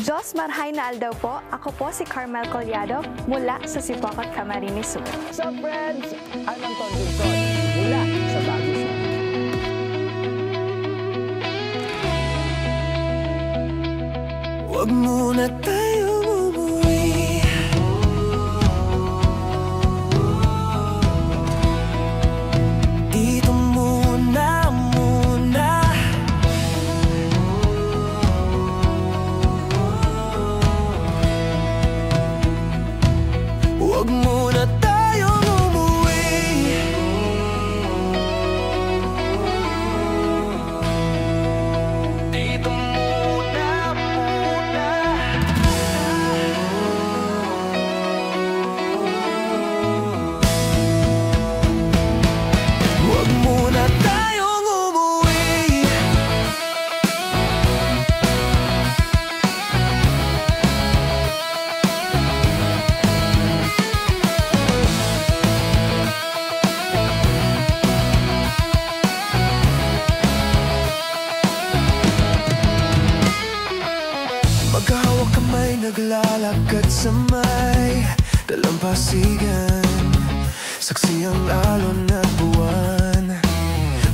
Diyos marhay na aldaw po. Ako po si Carmel Collado mula sa Sipokot, Camarines Sur. So friends, anong Johnson mula sa Baguio City. Huwag muna tayong umuwi. Dito muna. Huwag muna tayong umuwi. Dito muna. Huwag muna tayong umuwi. Magkahawak kamay, naglalakad sa may dalampasigan. Saksi ang alon at buwan.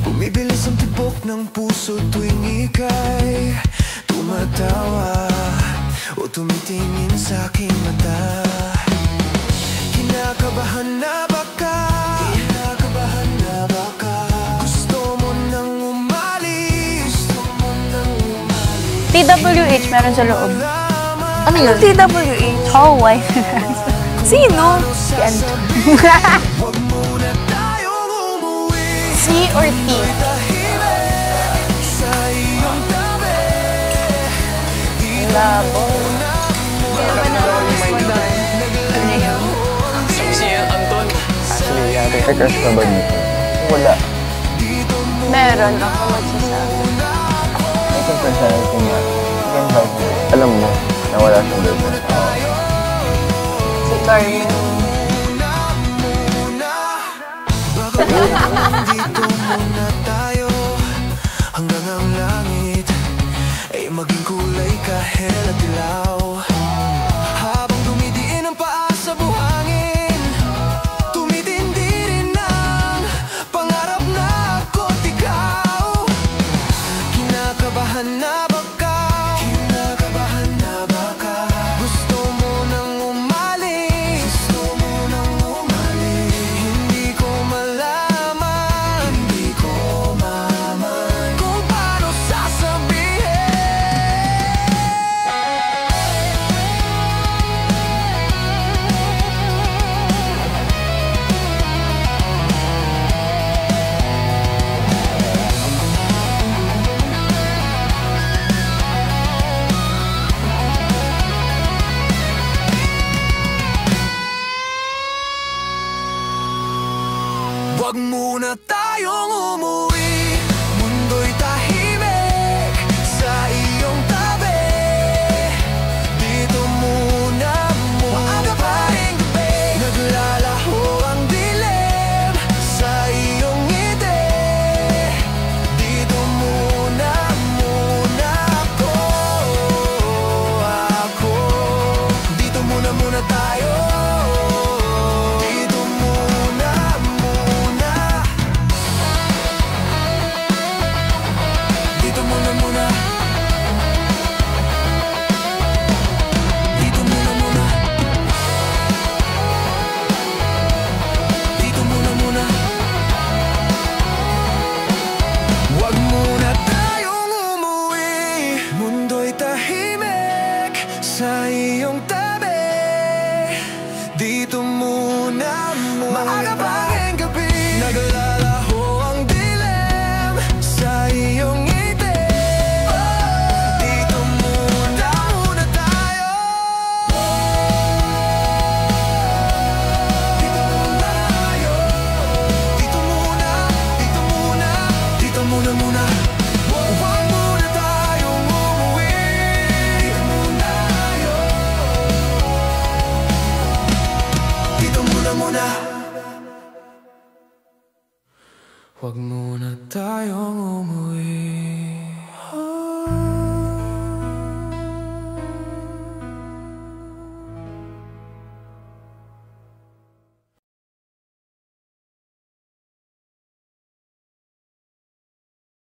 Bumibilis ang tibok ng puso tuwing ika'y tumatawa o tumitingin sa aking mata. Kinakabahan na baka? Kinakabahan na baka? Gusto mo nang umalis? Gusto mo nang umalis? TWH meron sa loob. Ano yun? TWH? Oh, wife. Sino? Si Anton. Huwag muna tayong umuwi. C or T? Sa iyong tabi. Labo. Si Anton. Actually, may crush ka ba dito? Wala. Meron ako magsasabi. I think personality niya. You can help me. Alam mo na wala siyang girlfriend. Si Carmen. Dito muna tayo hanggang ang langit ay maging kulay kahel at dilaw. Habang dumidiin ang paa sa buhangin, tumitindi rin ang pangarap na ako't ikaw. Kinakabahan na baka? Kinakabahan na baka? Gusto mo nang umalis? Gusto mo nang umalis? Hindi ko malaman, hindi ko malaman kung paano sasabihin. Huwag muna tayong umuwi. Mundo'y tahimik sa iyong tabi. Dito muna. Maaga pa ring gabi. Naglalaho ang dilim sa iyong ngiti. Dito muna ako. Dito muna tayo. Dito muna. Dito muna. Dito muna. Dito muna. Huwag muna tayong umuwi. Mundo'y tahimik sa iyong tabi. Dito muna. Maaga pa ring gabi. Naglalaho ang dilim sa iyong ngiti. Dito muna tayo. Dito muna tayo. Dito muna. Huwag muna tayong umuwi. Dito muna tayo. Dito muna. Huwag muna tayong